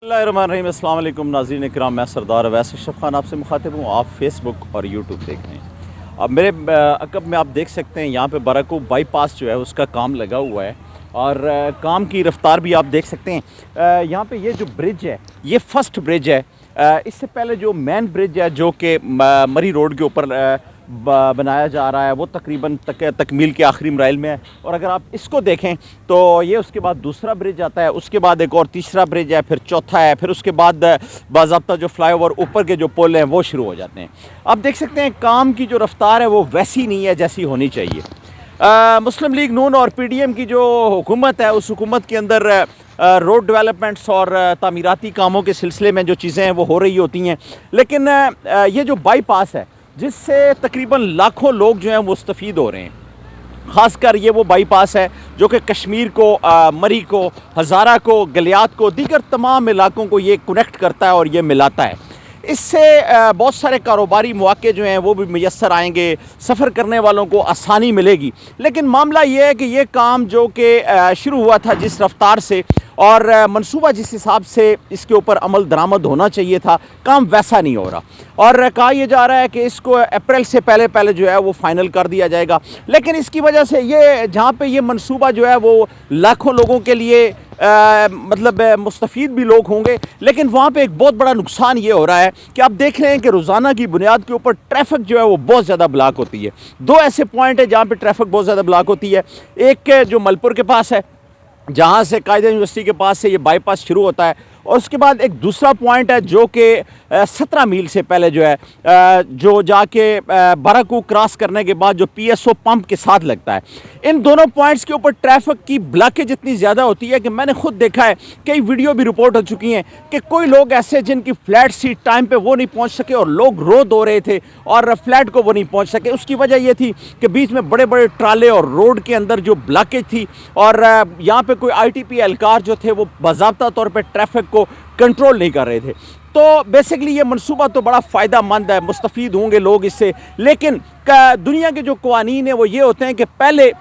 अस्सलाम वालेकुम नाज़रीन इकराम, मैं सरदार अवैस अशरफ खान आपसे मुखातिब हूँ। आप फेसबुक और यूट्यूब देख रहे हैं। अब मेरे अकब में आप देख सकते हैं यहाँ पे बाराको बाईपास जो है उसका काम लगा हुआ है और काम की रफ्तार भी आप देख सकते हैं। यहाँ पे ये जो ब्रिज है ये फर्स्ट ब्रिज है। इससे पहले जो मेन ब्रिज है जो कि मरी रोड के ऊपर बनाया जा रहा है वो तकरीबन तकमील के आखिरी मराइल में है। और अगर आप इसको देखें तो ये उसके बाद दूसरा ब्रिज आता है, उसके बाद एक और तीसरा ब्रिज है, फिर चौथा है, फिर उसके बाद बाज़ाब्ता जो फ्लाईओवर ऊपर के जो पुल हैं वो शुरू हो जाते हैं। आप देख सकते हैं काम की जो रफ्तार है वो वैसी नहीं है जैसी होनी चाहिए। मुस्लिम लीग नून और PDM की जो हुकूमत है उस हुकूमत के अंदर रोड डेवलपमेंट्स और तामीराती कामों के सिलसिले में जो चीज़ें हैं वो हो रही होती हैं, लेकिन ये जो बाईपास है जिससे तकरीबन लाखों लोग जो हैं मुस्तफ़ीद हो रहे हैं, ख़ासकर ये वो बाईपास है जो कि कश्मीर को, मरी को, हज़ारा को, गलियात को, दीगर तमाम इलाकों को ये कनेक्ट करता है और ये मिलाता है। इससे बहुत सारे कारोबारी मौके जो हैं वो भी मैसर आएंगे, सफ़र करने वालों को आसानी मिलेगी। लेकिन मामला ये है कि ये काम जो कि शुरू हुआ था जिस रफ्तार से और मंसूबा जिस हिसाब से इसके ऊपर अमल दरामद होना चाहिए था, काम वैसा नहीं हो रहा। और कहा यह जा रहा है कि इसको अप्रैल से पहले जो है वो फ़ाइनल कर दिया जाएगा। लेकिन इसकी वजह से ये जहाँ पे ये मंसूबा जो है वो लाखों लोगों के लिए मतलब मुस्तफ़ीद भी लोग होंगे, लेकिन वहाँ पे एक बहुत बड़ा नुकसान ये हो रहा है कि आप देख रहे हैं कि रोज़ाना की बुनियाद के ऊपर ट्रैफिक जो है वो बहुत ज़्यादा ब्लॉक होती है। दो ऐसे पॉइंट है जहाँ पे ट्रैफिक बहुत ज़्यादा ब्लॉक होती है। एक जो मलपुर के पास है जहाँ से कायदा यूनिवर्सिटी के पास से ये बाईपास शुरू होता है, और उसके बाद एक दूसरा पॉइंट है जो कि 17 मील से पहले जो है जो जाके बाराको क्रॉस करने के बाद जो PSO पंप के साथ लगता है। इन दोनों पॉइंट्स के ऊपर ट्रैफिक की ब्लॉकेज इतनी ज़्यादा होती है कि मैंने खुद देखा है, कई वीडियो भी रिपोर्ट हो चुकी हैं कि कोई लोग ऐसे जिनकी फ्लैट सीट टाइम पे वो नहीं पहुंच सके और लोग रो धो रहे थे और फ्लैट को वो नहीं पहुंच सके। उसकी वजह ये थी कि बीच में बड़े बड़े ट्राले और रोड के अंदर जो ब्लॉकेज थी और यहाँ पे कोई ITP एहलकार जो थे वो बाज़ाब्ता तौर पर ट्रैफिक को कंट्रोल नहीं कर रहे थे। तो बेसिकली ये मंसूबा तो बड़ा फ़ायदा मंद है, मुस्तफ़ीद होंगे लोग इससे, लेकिन दुनिया के जो कवानीन है वो ये होते हैं कि पहले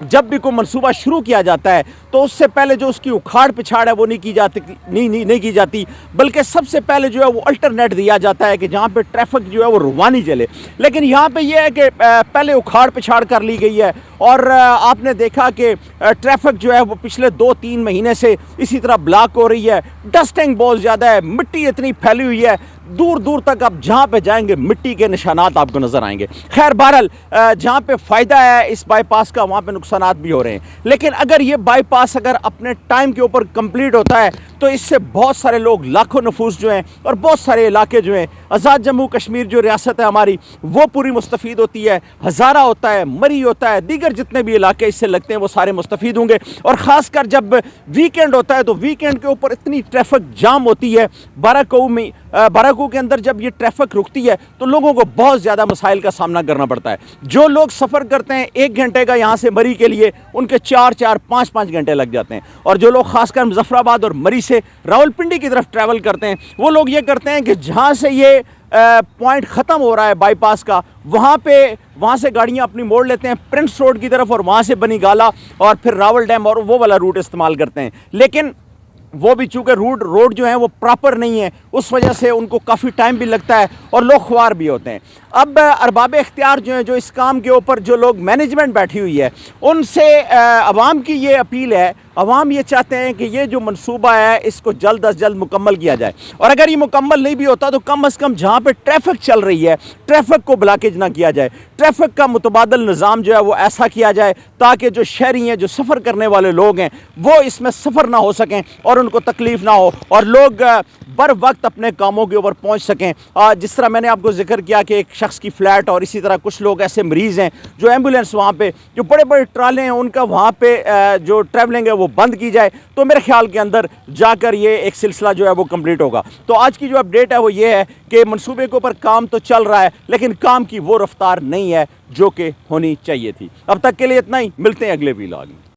जब भी कोई मंसूबा शुरू किया जाता है तो उससे पहले जो उसकी उखाड़ पिछाड़ है वो नहीं की जाती, बल्कि सबसे पहले जो है वो अल्टरनेट दिया जाता है कि जहाँ पे ट्रैफिक जो है वो रुवानी चले। लेकिन यहाँ पे ये है कि पहले उखाड़ पिछाड़ कर ली गई है और आपने देखा कि ट्रैफिक जो है वो पिछले 2-3 महीने से इसी तरह ब्लॉक हो रही है। डस्टिंग बहुत ज़्यादा है, मिट्टी इतनी फैली हुई है, दूर दूर तक आप जहाँ पे जाएंगे मिट्टी के निशानात आपको नज़र आएंगे। खैर बहरहाल जहाँ पे फ़ायदा है इस बाईपास का वहाँ पे नुकसानात भी हो रहे हैं। लेकिन अगर ये बाईपास अगर अपने टाइम के ऊपर कंप्लीट होता है तो इससे बहुत सारे लोग, लाखों नफूस जो हैं और बहुत सारे इलाके जो हैं, आज़ाद जम्मू कश्मीर जो रियासत है हमारी वो पूरी मुस्तफ़ीद होती है। हज़ारा होता है, मरी होता है, दीगर जितने भी इलाके इससे लगते हैं वो सारे मुस्तफ़ीद होंगे। और ख़ासकर जब वीकेंड होता है तो वीकेंड के ऊपर इतनी ट्रैफिक जाम होती है बाराको के अंदर। जब ये ट्रैफिक रुकती है तो लोगों को बहुत ज़्यादा मसाइल का सामना करना पड़ता है। जो लोग सफ़र करते हैं 1 घंटे का यहाँ से मरी के लिए, उनके 4-4, 5-5 घंटे लग जाते हैं। और जो लोग खासकर मुजफ्फराबाद और मरी से रावलपिंडी की तरफ ट्रैवल करते हैं वो लोग ये करते हैं कि जहाँ से ये पॉइंट ख़त्म हो रहा है बाईपास का, वहाँ से गाड़ियाँ अपनी मोड़ लेते हैं प्रिंस रोड की तरफ और वहाँ से बनी गाला और फिर रावल डैम और वो वाला रूट इस्तेमाल करते हैं। लेकिन वो भी चूँकि रोड जो है वो प्रॉपर नहीं है, उस वजह से उनको काफ़ी टाइम भी लगता है और लोग ख्वार भी होते हैं। अब अरबाब इख्तियार जो हैं, जो इस काम के ऊपर जो लोग मैनेजमेंट बैठी हुई है, उनसे अवाम की ये अपील है। अवाम ये चाहते हैं कि ये जो मंसूबा है इसको जल्द अज जल्द मुकम्मल किया जाए, और अगर ये मुकम्मल नहीं भी होता तो कम अज़ कम जहाँ पे ट्रैफिक चल रही है ट्रैफिक को ब्लॉकेज ना किया जाए। ट्रैफिक का मुतबादल निज़ाम जो है वो ऐसा किया जाए ताकि जो शहरी हैं, जो सफ़र करने वाले लोग हैं, वो इसमें सफ़र ना हो सकें और उनको तकलीफ़ ना हो और लोग बर वक्त अपने कामों के ऊपर पहुँच सकें। जिस तरह मैंने आपको जिक्र किया कि एक शख्स की फ़्लैट, और इसी तरह कुछ लोग ऐसे मरीज़ हैं जो एम्बुलेंस वहाँ पे, जो बड़े बड़े ट्राले हैं उनका वहाँ पे जो ट्रैवलिंग है वो बंद की जाए, तो मेरे ख्याल के अंदर जाकर ये एक सिलसिला जो है वो कंप्लीट होगा। तो आज की जो अपडेट है वो ये है कि मंसूबे के ऊपर काम तो चल रहा है लेकिन काम की वो रफ्तार नहीं है जो कि होनी चाहिए थी। अब तक के लिए इतना ही, मिलते हैं अगले व्लॉग में।